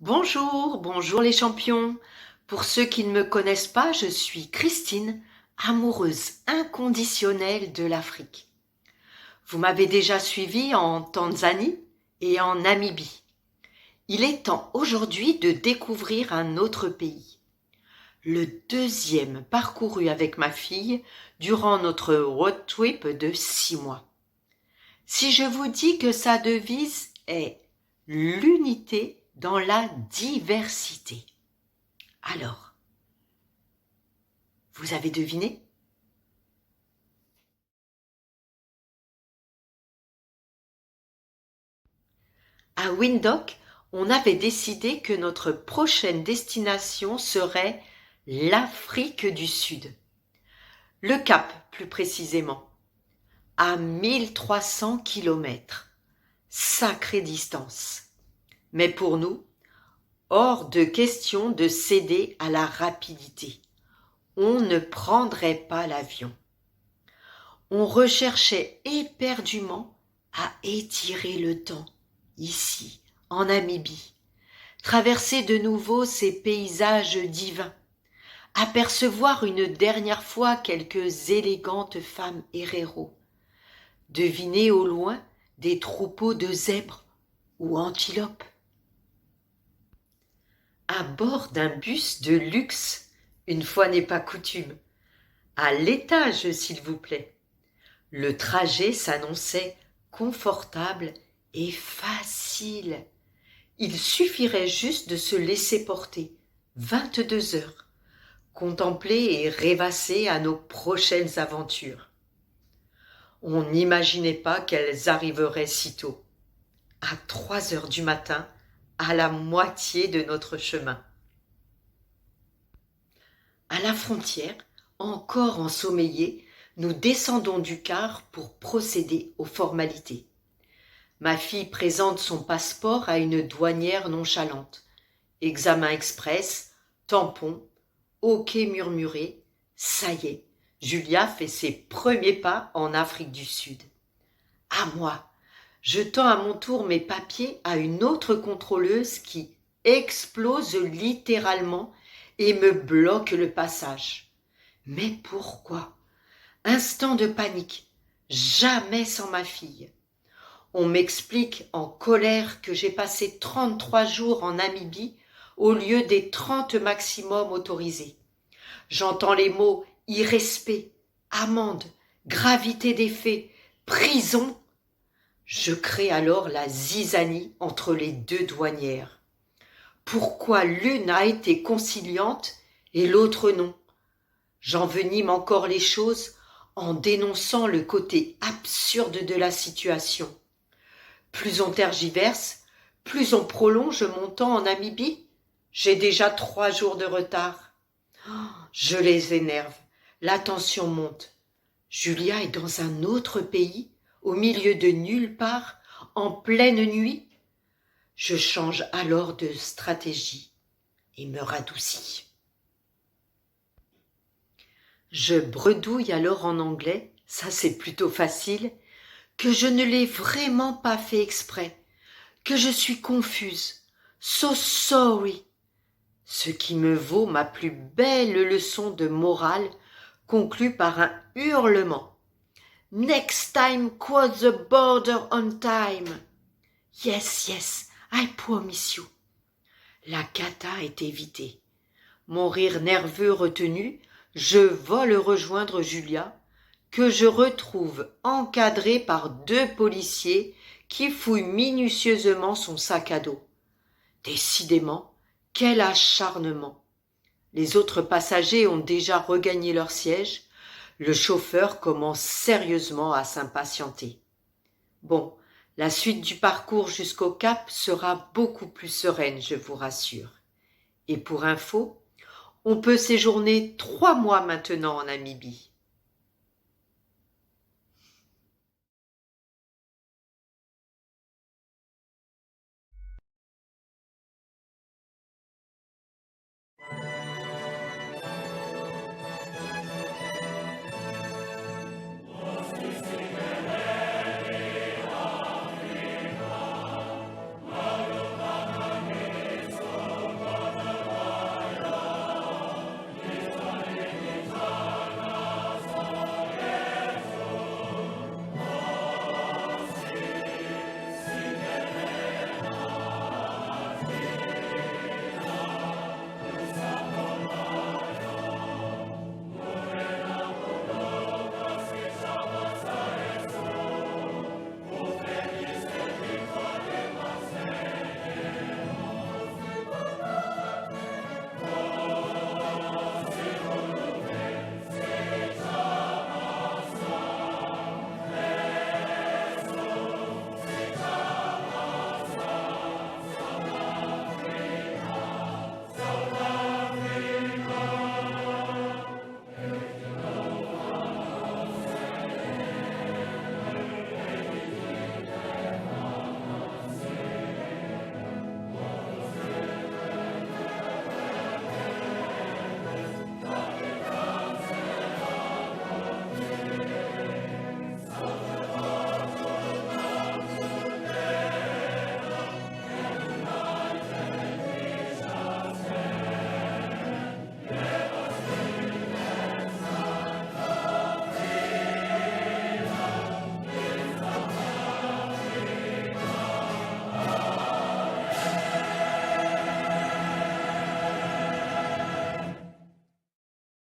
Bonjour, bonjour les champions. Pour ceux qui ne me connaissent pas, je suis Christine, amoureuse inconditionnelle de l'Afrique. Vous m'avez déjà suivi en Tanzanie et en Namibie. Il est temps aujourd'hui de découvrir un autre pays. Le deuxième parcouru avec ma fille durant notre road trip de 6 mois. Si je vous dis que sa devise est l'unité dans la diversité. Alors, vous avez deviné? À Windhoek, on avait décidé que notre prochaine destination serait l'Afrique du Sud. Le Cap, plus précisément, à 1300 kilomètres. Sacrée distance. Mais pour nous, hors de question de céder à la rapidité. On ne prendrait pas l'avion. On recherchait éperdument à étirer le temps, ici, en Namibie, traverser de nouveau ces paysages divins, apercevoir une dernière fois quelques élégantes femmes héréros, deviner au loin des troupeaux de zèbres ou antilopes. À bord d'un bus de luxe, une fois n'est pas coutume, à l'étage s'il vous plaît. Le trajet s'annonçait confortable et facile. Il suffirait juste de se laisser porter 22 heures, contempler et rêvasser à nos prochaines aventures. On n'imaginait pas qu'elles arriveraient si tôt, à 3 heures du matin, à la moitié de notre chemin. À la frontière, encore ensommeillés, nous descendons du car pour procéder aux formalités. Ma fille présente son passeport à une douanière nonchalante. Examen express, tampon, ok murmuré, ça y est, Julia fait ses premiers pas en Afrique du Sud. À moi, je tends à mon tour mes papiers à une autre contrôleuse qui explose littéralement et me bloque le passage. Mais pourquoi? Instant de panique, jamais sans ma fille. On m'explique en colère que j'ai passé 33 jours en Namibie au lieu des 30 maximum autorisés. J'entends les mots irrespect, amende, gravité des faits, prison. Je crée alors la zizanie entre les deux douanières. Pourquoi l'une a été conciliante et l'autre non? J'envenime encore les choses en dénonçant le côté absurde de la situation. Plus on tergiverse, plus on prolonge mon temps en Namibie. J'ai déjà 3 jours de retard. Je les énerve, la tension monte. Julia est dans un autre pays, au milieu de nulle part, en pleine nuit. Je change alors de stratégie et me radoucis. Je bredouille alors en anglais, ça c'est plutôt facile, que je ne l'ai vraiment pas fait exprès, que je suis confuse, so sorry, ce qui me vaut ma plus belle leçon de morale conclue par un hurlement. Next time cross the border on time. Yes, yes, I promise you. La cata est évitée. Mon rire nerveux retenu, je vole rejoindre Julia, que je retrouve encadrée par 2 policiers qui fouillent minutieusement son sac à dos. Décidément, quel acharnement! Les autres passagers ont déjà regagné leur siège. Le chauffeur commence sérieusement à s'impatienter. Bon, la suite du parcours jusqu'au Cap sera beaucoup plus sereine, je vous rassure. Et pour info, on peut séjourner 3 mois maintenant en Namibie.